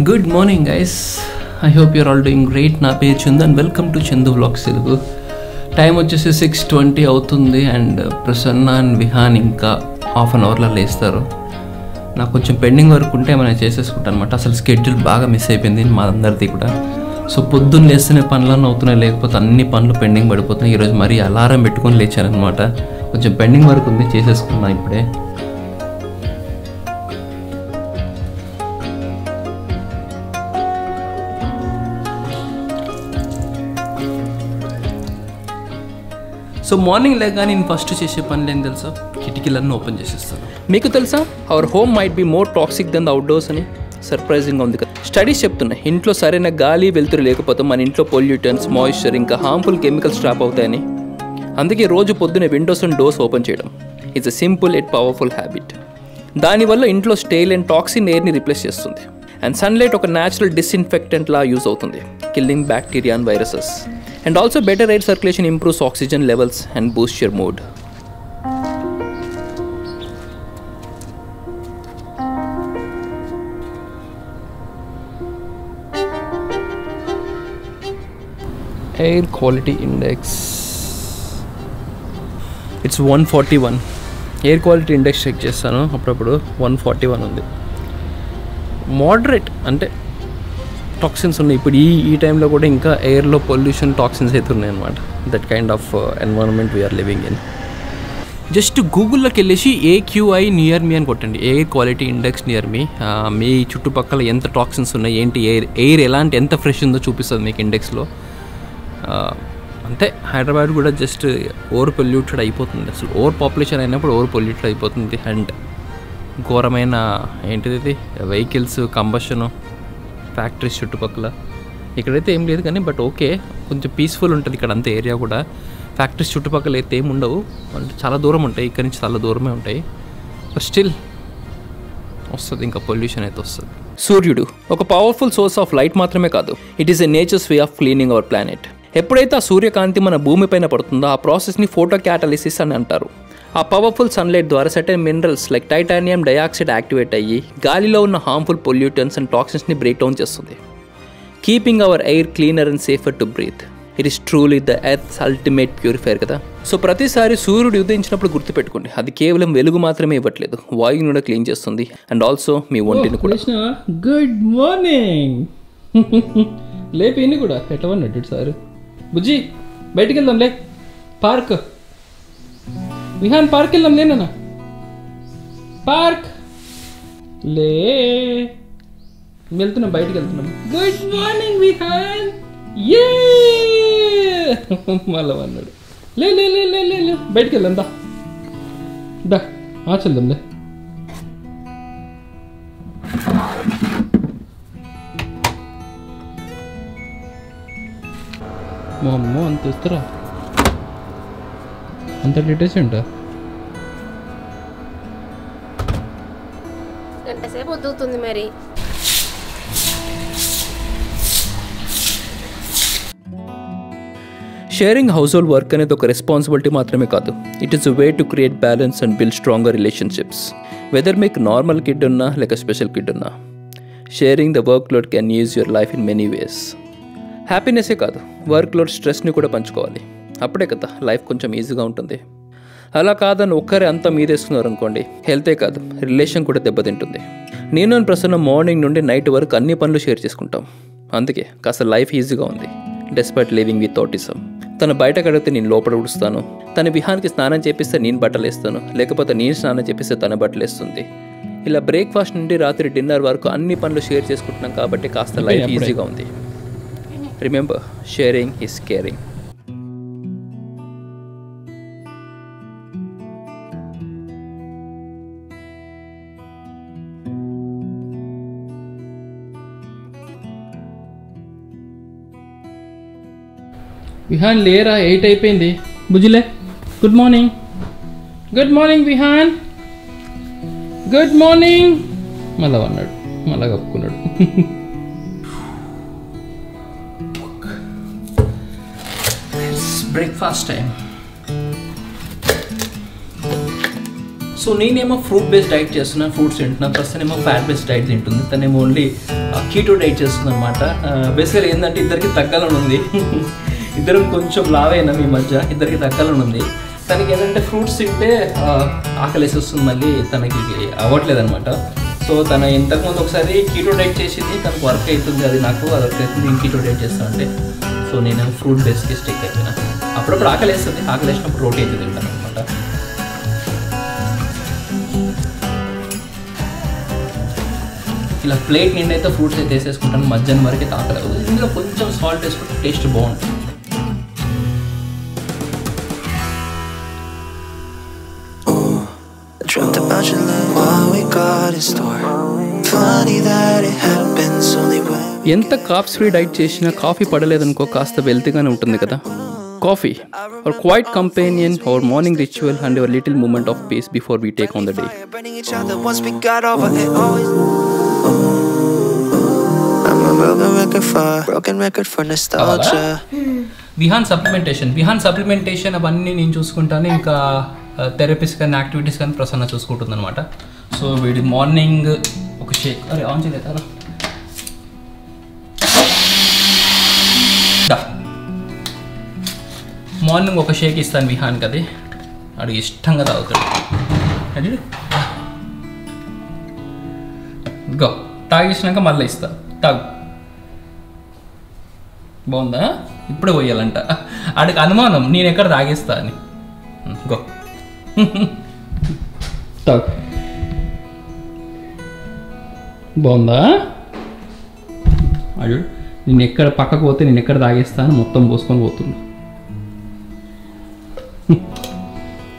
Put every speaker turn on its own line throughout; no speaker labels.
Good morning guys, I hope you're all doing great. నా పేరు Chandu and welcome to Chandu vlogs Telugu. Time వచ్చేసి 6:20 అవుతుంది and Prasanna and Vihaan ఇంకా half an అవర్లో లేస్తారు. నాకు కొంచెం పెండింగ్ వర్క్ ఉంటే ఏమైనా చేసేసుకుంటాను అనమాట. అసలు స్కెడ్యూల్ బాగా మిస్ అయిపోయింది మా అందరిది కూడా. సో పొద్దున్న లేస్తేనే పనులన్నీ అవుతున్నాయి, లేకపోతే అన్ని పనులు పెండింగ్ పడిపోతున్నాయి. ఈరోజు మరీ అలారం పెట్టుకొని లేచానమాట. కొంచెం పెండింగ్ వర్క్ ఉంది, చేసేసుకున్నా ఇప్పుడే. సో మార్నింగ్ లేగానే నేను ఫస్ట్ చేసే పనులు ఏం తెలుసా, కిటికీలన్నీ ఓపెన్ చేసేస్తాను. మీకు తెలుసా our home might be more toxic than the outdoors అని? సర్ప్రైజింగ్గా ఉంది కదా. స్టడీస్ చెప్తున్నాయి ఇంట్లో సరైన గాలి వెలుతురు లేకపోతే మన ఇంట్లో పొల్యూటన్స్, మాయిశ్చర్ ఇంకా హార్మ్ఫుల్ కెమికల్స్ ట్రాప్ అవుతాయని. అందుకే రోజు పొద్దునే విండోస్ అండ్ డోర్స్ ఓపెన్ చేయడం it's a simple at powerful habit. దానివల్ల ఇంట్లో స్టేల్ అండ్ టాక్సిన్ ఎయిర్ని రిప్లేస్ చేస్తుంది. అండ్ సన్లైట్ ఒక న్యాచురల్ డిస్ఇన్ఫెక్టెంట్ లా యూజ్ అవుతుంది, killing bacteria and viruses. And also better air circulation improves oxygen levels and boosts your mood. Air quality index, it's 141. Air quality index check chestanu appudu 141 undi. Moderate ante toxins ఉన్నాయి. ఇప్పుడు ఈ టైంలో కూడా ఇంకా ఎయిర్లో pollution toxins అయితే ఉన్నాయి అనమాట. That kind of environment we are living in. Just గూగుల్లోకి వెళ్ళేసి AQI నియర్ మీ అని కొట్టండి, air quality index near me. మీ చుట్టుపక్కల ఎంత టాక్సిన్స్ ఉన్నాయి, ఏంటి ఎయిర్ ఎలాంటి ఎంత ఫ్రెష్ ఉందో చూపిస్తుంది మీకు ఇండెక్స్లో. అంతే, హైదరాబాద్ కూడా జస్ట్ ఓవర్ పొల్యూటెడ్ అయిపోతుంది. అసలు ఓవర్ పాపులేషన్ అయినప్పుడు ఓవర్ పొల్యూటెడ్ అయిపోతుంది. అండ్ ఘోరమైన ఏంటిది వెహికల్స్ కంబషను, ఫ్యాక్టరీస్ చుట్టుపక్కల. ఇక్కడైతే ఏం లేదు కానీ బట్ ఓకే, కొంచెం పీస్ఫుల్ ఉంటుంది ఇక్కడ అంత ఏరియా కూడా. ఫ్యాక్టరీస్ చుట్టుపక్కల అయితే ఏమి ఉండవు, అంటే చాలా దూరం ఉంటాయి, ఇక్కడ నుంచి చాలా దూరమే ఉంటాయి. బట్ స్టిల్ వస్తుంది, ఇంకా పొల్యూషన్ అయితే వస్తుంది. సూర్యుడు ఒక పవర్ఫుల్ సోర్స్ ఆఫ్ లైట్ మాత్రమే కాదు, it is a nature's way of cleaning our planet. ఎప్పుడైతే ఆ సూర్యకాంతి మన భూమి పైన పడుతుందో ఆ ప్రాసెస్ని ఫోటో క్యాటలిసిస్ అని అంటారు. ఆ పవర్ఫుల్ సన్లైట్ ద్వారా certain minerals like titanium dioxide activate అయ్యి గాలిలో ఉన్న హార్మ్ఫుల్ పొల్యూటన్స్ అండ్ టాక్సిన్స్ని బ్రేక్ డౌన్ చేస్తుంది, keeping our air cleaner and safer to breathe. It is truly the earth's ultimate purifier కదా. సో ప్రతిసారి సూర్యుడు ఉదయించినప్పుడు గుర్తుపెట్టుకోండి, అది కేవలం వెలుగు మాత్రమే ఇవ్వట్లేదు, వాయువుని కూడా క్లీన్ చేస్తుంది. అండ్ ఆల్సో మీ ఒంటిని కూడా. Good morning. లేపిని కూడా ఎట్లవన్నట్టు సార్. బుజ్జి బయటికి వెళ్దాం లే, పార్క్. విహాన్ పార్క్ వెళ్దాం లేనా, పార్క్ లే, వెళ్తున్నాం, బయటికి వెళ్తున్నాం. Good morning Vihaan. ఏ మళ్ళా అన్నాడు, లే లే లే లే లే లే బయటికి వెళ్దాం, దా దా చెల్దాం లే. మా అమ్మ అంత ఇస్తారా, అంత డీటెయిల్స్ ఏంటా?
గంటసేపు వద్దుతుంది మరి.
షేరింగ్ హౌస్ హోల్డ్ వర్క్ అనేది ఒక రెస్పాన్సిబిలిటీ మాత్రమే కాదు, it is a way to create balance and build stronger relationships. Whether మీకు నార్మల్ కిడ్ ఉన్నా లేక స్పెషల్ కిడ్ ఉన్నా, sharing the work load can use your life in many ways. హ్యాపీనెస్సే కాదు, వర్క్ లోడ్ స్ట్రెస్ని కూడా పంచుకోవాలి, అప్పుడే కదా లైఫ్ కొంచెం ఈజీగా ఉంటుంది. అలా కాదని ఒక్కరే అంతా మీదేసుకున్నారు అనుకోండి, హెల్తే కాదు రిలేషన్ కూడా దెబ్బతింటుంది. నేను ప్రసన్న మార్నింగ్ నుండి నైట్ వరకు అన్ని పనులు షేర్ చేసుకుంటాం, అందుకే కాస్త లైఫ్ ఈజీగా ఉంది. Despite living with autism. తను బయట కడిగితే నేను లోపల ఉడుస్తాను, తన విహాన్కి స్నానం చేపిస్తే నేను బట్టలు వేస్తాను, లేకపోతే నేను స్నానం చేపిస్తే తన బట్టలు వేస్తుంది. ఇలా బ్రేక్ఫాస్ట్ నుండి రాత్రి డిన్నర్ వరకు అన్ని పనులు షేర్ చేసుకుంటున్నాం కాబట్టి కాస్త లైఫ్ ఈజీగా ఉంది. Remember, sharing is caring. Vihaan లేరా, 8 అయిపోయింది. బుజ్జిలే. Good morning, good morning Vihaan, good morning. మళ్ళా అన్నాడు, మళ్ళా కప్పుకున్నాడు. Breakfast time. సో నేనేమో ఫ్రూట్ బేస్డ్ డైట్ చేస్తున్నాను, ఫ్రూట్స్ తింటున్నాను. ప్రస్తుతం ఏమో ఫ్యాట్ బేస్డ్ డైట్ తింటుంది. తనేమో ఓన్లీ కీటో డైట్ చేస్తుంది అనమాట. బేసికల్ ఏంటంటే ఇద్దరికి తగ్గాలని ఉంది. ఇద్దరం కొంచెం లావైనాం ఈ మధ్య, ఇద్దరికి తగ్గాలని ఉంది. తనకి ఏంటంటే ఫ్రూట్స్ తింటే ఆకలేసి వస్తుంది, మళ్ళీ తనకి అవ్వట్లేదు అనమాట. సో తను ఇంతకుముందు ఒకసారి కీటో డైట్ చేసింది, తనకు వర్క్ అవుతుంది, అది నాకు అది వర్క్ అవుతుంది. నేను కీటో డైట్ చేస్తాను అంటే సో నేను ఫ్రూట్ బేస్కి స్టిక్ అయిపోయినా. అప్పుడప్పుడు ఆకలేస్తుంది, ఆకలేసినప్పుడు రోటీ అయితే తింటాను అనమాట. ఇలా ప్లేట్ నిండి అయితే ఫ్రూట్స్ అయితే వేసేసుకుంటాను. మధ్యాహ్నం వరకు అయితే ఆకలి అవుతుంది. ఇందులో కొంచెం సాల్ట్ వేసుకుంటే టేస్ట్ బాగుంటుంది.
Dreamt about your love while we got in store. Funny that it happens only when
ఎంత కార్బ్స్ ఫ్రీ డైట్ చేసినా కాఫీ పడలేదనుకో కాస్త వెల్తీగానే ఉంటుంది కదా. Coffee are quiet companion our morning ritual and your little moment of peace before we take on the day.
burning each other once we got over it always. I'm a broken record for nostalgia.
Vihaan supplementation అవన్నీ నేను చూసుకుంటాను. ఇంకా therapies కానీ activities కానీ ప్రసన్న చూసుకుంటుంది అనమాట. So వీడి morning ఒక షేక్, అరే ఆన్ చేయలేదా, మార్నింగ్ ఒక షేక్ ఇస్తాను విహాన్కి, అది అడిగి ఇష్టంగా తాగుతాడు. అది గో తాగేసినాక మళ్ళీ ఇస్తా, తాగు. బాగుందా? ఇప్పుడే పోయాలంట, ఆడికి అనుమానం నేను ఎక్కడ తాగేస్తా అని. గో తాగు. బాగుందా? అడు నేను ఎక్కడ పక్కకు పోతే నేను ఎక్కడ తాగేస్తాను మొత్తం పోసుకొని పోతుంది.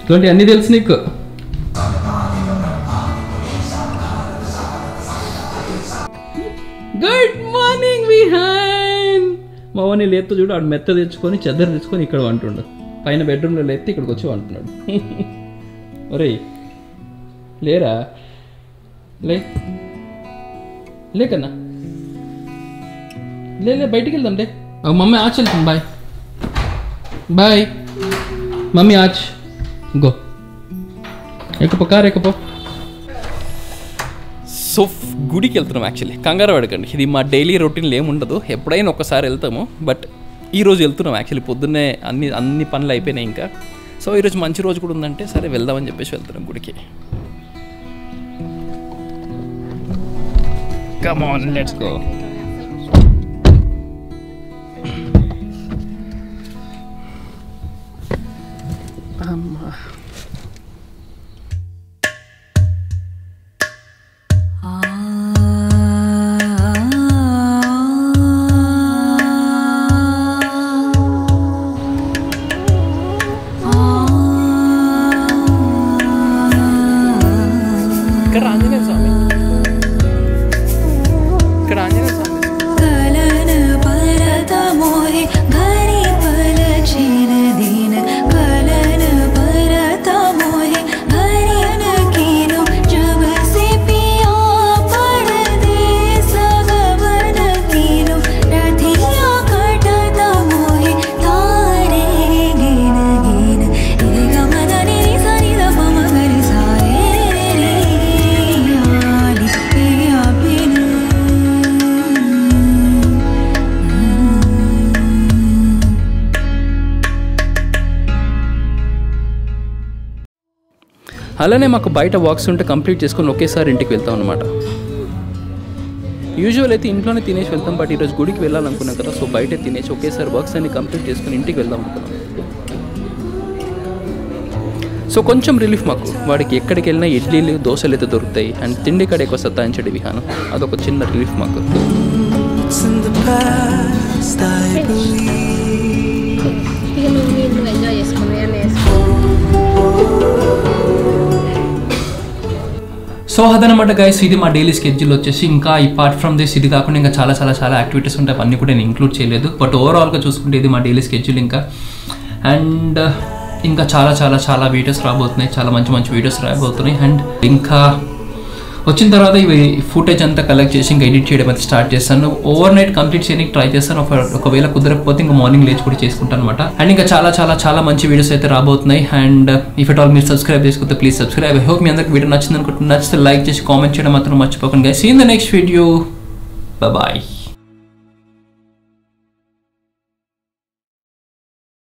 ఇటువంటి అన్నీ తెలుసు నీకు. Good morning Vihaan. మా వాడిని లేపుతూ చూడు, ఆడు మెత్త తెచ్చుకొని చెద్దరు తెచ్చుకొని ఇక్కడ వంటుండు. పైన బెడ్రూమ్లో లేపితే ఇక్కడికి వచ్చి వంటున్నాడు. ఒరే లేరా, లేకన్నా లే బయటికి వెళ్దాం రే. మమ్మీ ఆచ్ వెళ్తాం, బాయ్ బాయ్ మమ్మీ ఆచ్ గో. ఎక్కపో, కార్ ఎక్కపో. సో గుడికి వెళ్తున్నాం. యాక్చువల్లీ కంగారు పడకండి, ఇది మా డైలీ రొటీన్లో ఏముండదు, ఎప్పుడైనా ఒక్కసారి వెళ్తాము. బట్ ఈరోజు వెళ్తున్నాం. యాక్చువల్లీ పొద్దున్నే అన్ని పనులు అయిపోయినాయి ఇంకా. సో ఈరోజు మంచి రోజు కూడా ఉందంటే సరే వెళ్దామని చెప్పేసి వెళ్తున్నాం గుడికి. Come on let's go. అమ్మా ఇక్కడ ఆంజనేయ స్వామి, ఇక్కడ ఆంజనేయ స్వామి. అలానే మాకు బయట వాక్స్ ఉంటే కంప్లీట్ చేసుకొని ఒకేసారి ఇంటికి వెళ్తాం అనమాట. యూజువల్ అయితే ఇంట్లోనే తినేసి వెళ్తాం, బట్ ఈరోజు గుడికి వెళ్ళాలనుకున్నాం కదా, సో బయట తినేసి ఒకేసారి వర్క్స్ అన్ని కంప్లీట్ చేసుకుని ఇంటికి వెళ్దాం అనుకున్నాం. సో కొంచెం రిలీఫ్ మాకు. వాడికి ఎక్కడికి వెళ్ళినా ఇడ్లీలు దోశలు అయితే దొరుకుతాయి, అండ్ తిండి కాడ ఎక్కువ సత్తాయించడు విహానం. అదొక చిన్న రిలీఫ్ మాకు. సో అదనమాట గైస్, ఇది మా డైలీ స్కెడ్యూల్ వచ్చేసి. ఇంకా అపార్ట్ ఫ్రమ్ దిస్ ఇది కాకుండా ఇంకా చాలా చాలా చాలా యాక్టివిటీస్ ఉంటాయి, అవన్నీ కూడా నేను ఇంక్లూడ్ చేయలేదు. బట్ ఓవరాల్గా చూసుకుంటే ఇది మా డైలీ స్కెడ్యూల్ ఇంకా. అండ్ ఇంకా చాలా చాలా చాలా వీడియోస్ రాబోతున్నాయి, చాలా మంచి మంచి వీడియోస్ రాబోతున్నాయి. అండ్ ఇంకా వచ్చిన తర్వాత ఇవి ఫుటేజ్ అంతా కలెక్ట్ చేసి ఇంకా ఎడిట్ చేయడం అయితే స్టార్ట్ చేస్తాను. ఓవర్ నైట్ కంప్లీట్ చేయడానికి ట్రై చేస్తాను. ఒకవేళ కుదరకపోతే ఇంకా మార్నింగ్ లేచి కూడా చేసుకుంటాను అనమాట. అండ్ ఇంకా చాలా చాలా చాలా మంచి వీడియోస్ అయితే రాబోతున్నాయి. అండ్ ఇఫ్ ఎట్ ఆల్ మీరు సబ్స్క్రైబ్ చేసుకుంటే ప్లీజ్ సబ్స్క్రైబ్. ఐ హోప్ మీ అందరికి వీడియో నచ్చింది అనుకుంటున్నాను. నచ్చితే లైక్ చేసి కామెంట్ చేయడం మాత్రం మర్చిపోకండి guys. See in the next video.
Bye.